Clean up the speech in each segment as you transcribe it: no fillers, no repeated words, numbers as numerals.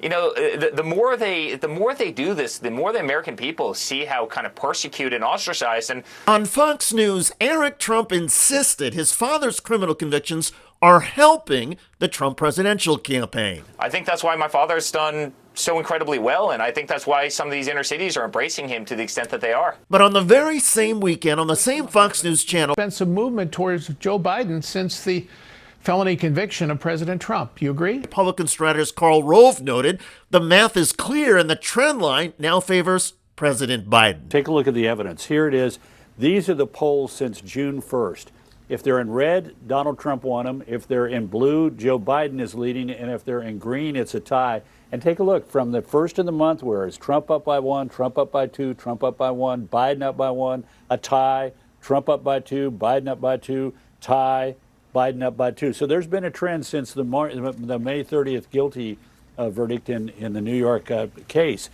the more they do this, the more the American people see how kind of persecuted and ostracized. And on Fox News, Eric Trump insisted his father's criminal convictions are helping the Trump presidential campaign. I think that's why my father's done so incredibly well, and I think that's why some of these inner cities are embracing him to the extent that they are. But on the very same weekend, on the same Fox News channel, been some movement towards Joe Biden since the felony conviction of President Trump. You agree? Republican strategist Karl Rove noted the math is clear and the trend line now favors President Biden. Take a look at the evidence. Here it is. These are the polls since June 1st. If they're in red, Donald Trump won them. If they're in blue, Joe Biden is leading. And if they're in green, it's a tie. And take a look from the first of the month, where it's Trump up by 1, Trump up by 2, Trump up by 1, Biden up by 1, a tie, Trump up by 2, Biden up by 2, tie, Biden up by 2. So there's been a trend since the May 30th guilty verdict in the New York case.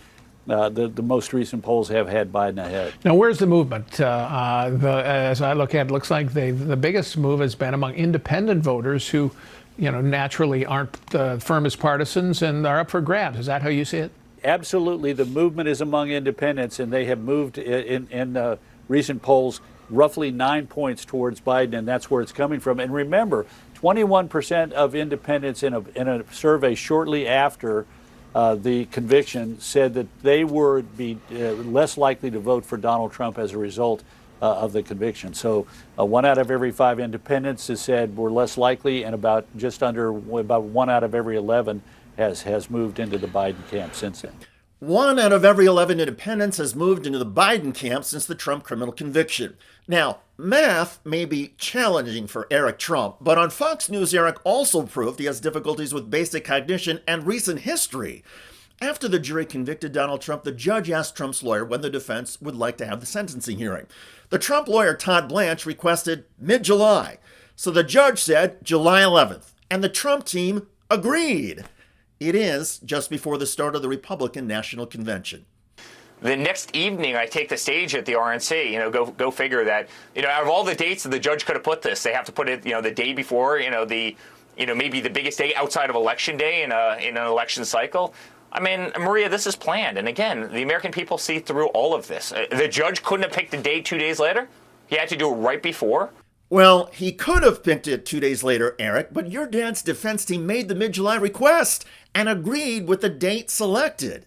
The most recent polls have had Biden ahead. Now, where's the movement? As I look at it, looks like the biggest move has been among independent voters who, naturally aren't the firmest partisans and are up for grabs. Is that how you see it? Absolutely. The movement is among independents, and they have moved in recent polls roughly 9 points towards Biden, and that's where it's coming from. And remember, 21% of independents in a survey shortly after the conviction said that they would be less likely to vote for Donald Trump as a result of the conviction. So 1 out of every 5 independents has said we're less likely, and about 1 out of every 11 has moved into the Biden camp since then. 1 out of every 11 independents has moved into the Biden camp since the Trump criminal conviction. Now, math may be challenging for Eric Trump, but on Fox News, Eric also proved he has difficulties with basic cognition and recent history. After the jury convicted Donald Trump, the judge asked Trump's lawyer when the defense would like to have the sentencing hearing. The Trump lawyer, Todd Blanche, requested mid-July. So the judge said July 11th, and the Trump team agreed. It is just before the start of the Republican National Convention. The next evening, I take the stage at the RNC. Go figure that. Out of all the dates that the judge could have put this, they have to put it. The day before. Maybe the biggest day outside of Election Day in an election cycle. I mean, Maria, this is planned. And again, the American people see through all of this. The judge couldn't have picked a day 2 days later. He had to do it right before. Well, he could have picked it 2 days later, Eric, but your dad's defense team made the mid-July request and agreed with the date selected.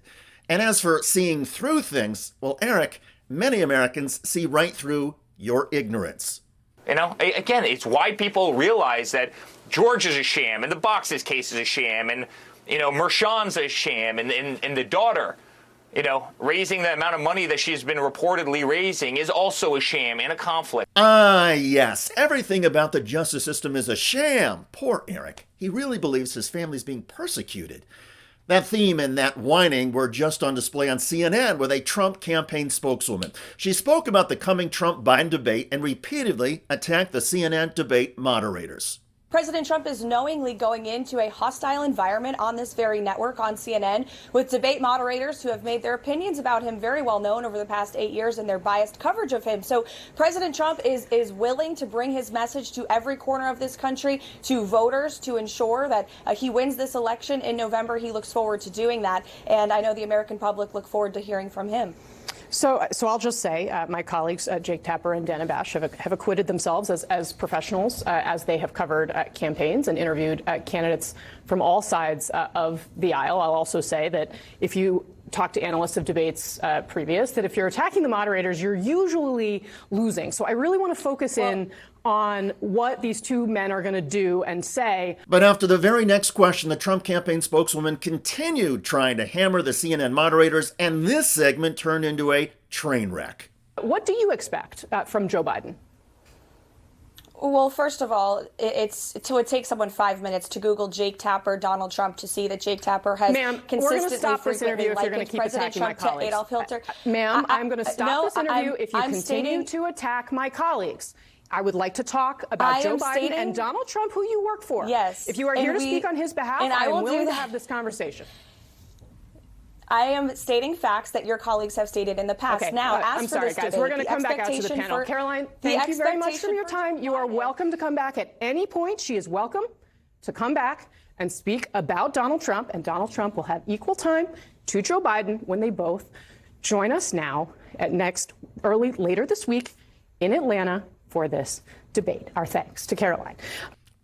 And as for seeing through things, well, Eric, many Americans see right through your ignorance. Again, it's why people realize that George is a sham, and the Boxes case is a sham, and, Mershon's a sham, and the daughter, raising the amount of money that she's been reportedly raising is also a sham and a conflict. Ah, yes. Everything about the justice system is a sham. Poor Eric. He really believes his family's being persecuted. That theme and that whining were just on display on CNN with a Trump campaign spokeswoman. She spoke about the coming Trump-Biden debate and repeatedly attacked the CNN debate moderators. President Trump is knowingly going into a hostile environment on this very network, on CNN, with debate moderators who have made their opinions about him very well known over the past 8 years and their biased coverage of him. So President Trump is willing to bring his message to every corner of this country, to voters, to ensure that he wins this election in November. He looks forward to doing that, and I know the American public look forward to hearing from him. So I'll just say my colleagues, Jake Tapper and Dana Bash, have acquitted themselves as professionals as they have covered campaigns and interviewed candidates from all sides of the aisle. I'll also say that if you talk to analysts of debates previous, that if you're attacking the moderators, you're usually losing. So I really want to focus in on what these two men are going to do and say. But after the very next question, the Trump campaign spokeswoman continued trying to hammer the CNN moderators, and this segment turned into a train wreck. What do you expect from Joe Biden? Well, first of all, it would take someone 5 minutes to Google Jake Tapper, Donald Trump, to see that Jake Tapper has consistently, frequently likened President Trump to Adolf Hitler. Ma'am, I'm going to stop this interview if you continue to attack my colleagues. I would like to talk about Joe Biden and Donald Trump, who you work for. Yes. If you are here to speak on his behalf, I am willing to have this conversation. I am stating facts that your colleagues have stated in the past. Okay. Now, I'm sorry, guys. We're going to come back out to the panel. Caroline, thank you very much for your time. You are welcome to come back at any point. She is welcome to come back and speak about Donald Trump, and Donald Trump will have equal time to Joe Biden when they both join us now at later this week in Atlanta for this debate. Our thanks to Caroline.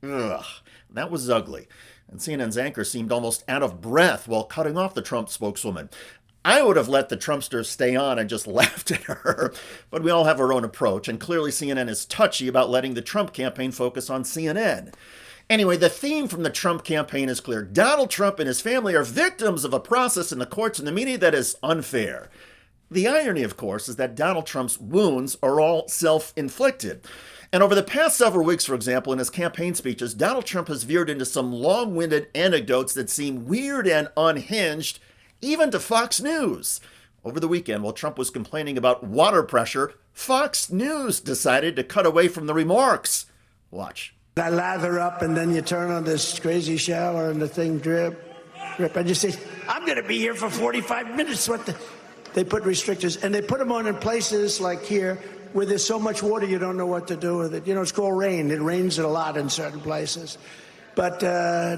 Ugh, that was ugly. And CNN's anchor seemed almost out of breath while cutting off the Trump spokeswoman. I would have let the Trumpster stay on and just laughed at her, but we all have our own approach, and clearly CNN is touchy about letting the Trump campaign focus on CNN. Anyway, the theme from the Trump campaign is clear. Donald Trump and his family are victims of a process in the courts and the media that is unfair. The irony, of course, is that Donald Trump's wounds are all self-inflicted. And over the past several weeks, for example, in his campaign speeches, Donald Trump has veered into some long-winded anecdotes that seem weird and unhinged, even to Fox News. Over the weekend, while Trump was complaining about water pressure, Fox News decided to cut away from the remarks. Watch. I lather up, and then you turn on this crazy shower, and the thing drip. I just say, I'm going to be here for 45 minutes. They put restrictors, and they put them on in places like here where there's so much water you don't know what to do with it. You know, it's called rain. It rains a lot in certain places. But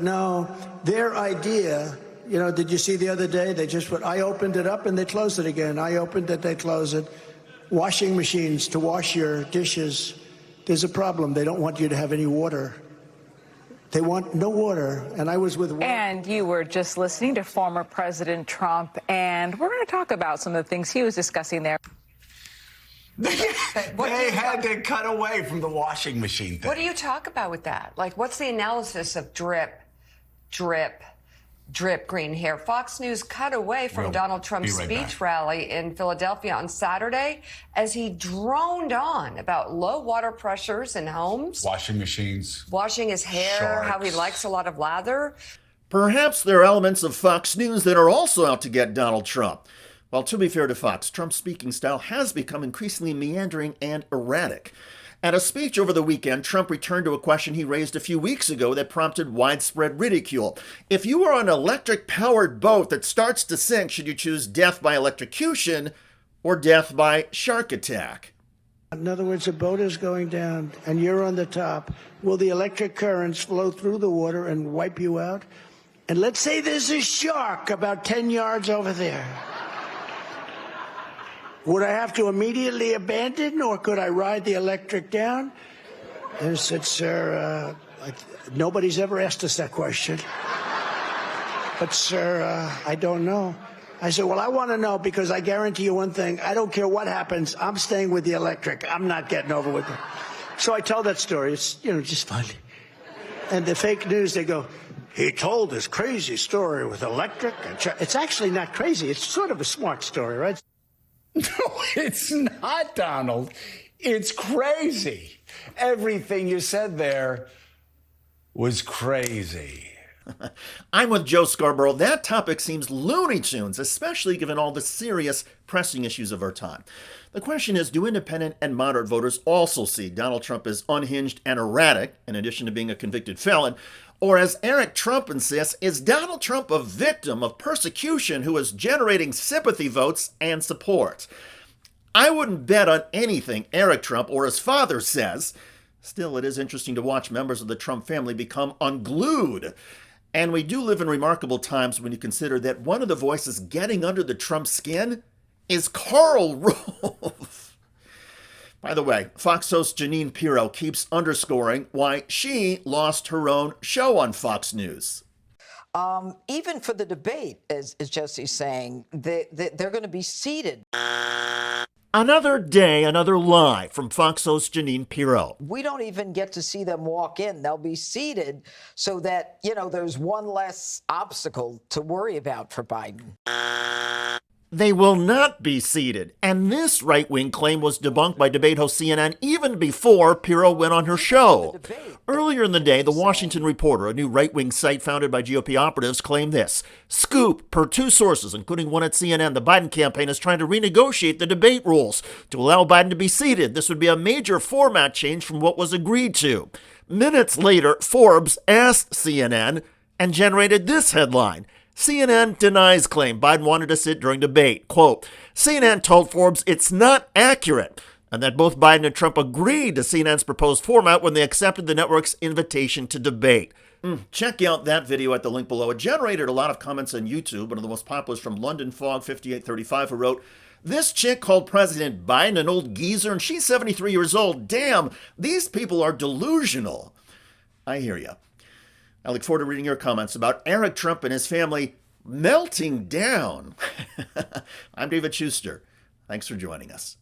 no, their idea, you know, did you see the other day? I opened it up and they closed it again. I opened it, they closed it. Washing machines to wash your dishes. There's a problem. They don't want you to have any water. They want no water. And I was with one. And you were just listening to former President Trump, and we're going to talk about some of the things he was discussing there. They had to cut away from the washing machine thing. What do you talk about with that? Like, what's the analysis of drip, drip, drip, green hair? Fox News cut away from Donald Trump's speech rally in Philadelphia on Saturday as he droned on about low water pressures in homes. Washing machines. Washing his hair, Sharks. how he likes a lot of lather. Perhaps there are elements of Fox News that are also out to get Donald Trump. Well, to be fair to Fox, Trump's speaking style has become increasingly meandering and erratic. At a speech over the weekend, Trump returned to a question he raised a few weeks ago that prompted widespread ridicule. If you are on an electric-powered boat that starts to sink, should you choose death by electrocution or death by shark attack? In other words, a boat is going down and you're on the top. Will the electric currents flow through the water and wipe you out? And let's say there's a shark about 10 yards over there. Would I have to immediately abandon, or could I ride the electric down? And I said, sir, nobody's ever asked us that question. But, sir, I don't know. I said, well, I want to know, because I guarantee you one thing. I don't care what happens. I'm staying with the electric. I'm not getting over with it. So I tell that story. It's, just fun. And the fake news, they go, he told this crazy story with electric. It's actually not crazy. It's sort of a smart story, right? No, it's not, Donald. It's crazy. Everything you said there was crazy. I'm with Joe Scarborough. That topic seems Looney Tunes, especially given all the serious pressing issues of our time. The question is, do independent and moderate voters also see Donald Trump as unhinged and erratic, in addition to being a convicted felon? Or as Eric Trump insists, is Donald Trump a victim of persecution who is generating sympathy votes and support? I wouldn't bet on anything Eric Trump or his father says. Still, it is interesting to watch members of the Trump family become unglued. And we do live in remarkable times when you consider that one of the voices getting under the Trump skin is Karl Rove. By the way, Fox host Jeanine Pirro keeps underscoring why she lost her own show on Fox News. Even for the debate, as Jesse's saying, they're going to be seated. Another day, another lie from Fox host Jeanine Pirro. We don't even get to see them walk in. They'll be seated so that, there's one less obstacle to worry about for Biden. They will not be seated. And this right-wing claim was debunked by debate host CNN even before Pirro went on her show. Earlier in the day, the Washington Reporter, a new right-wing site founded by GOP operatives, claimed this. Scoop, per two sources, including one at CNN, the Biden campaign is trying to renegotiate the debate rules to allow Biden to be seated. This would be a major format change from what was agreed to. Minutes later, Forbes asked CNN and generated this headline. CNN denies claim Biden wanted to sit during debate. Quote, CNN told Forbes it's not accurate, and that both Biden and Trump agreed to CNN's proposed format when they accepted the network's invitation to debate. Check out that video at the link below. It generated a lot of comments on YouTube. One of the most popular is from London Fog 5835, who wrote, "This chick called President Biden an old geezer, and she's 73 years old. Damn, these people are delusional." I hear you. I look forward to reading your comments about Eric Trump and his family melting down. I'm David Shuster. Thanks for joining us.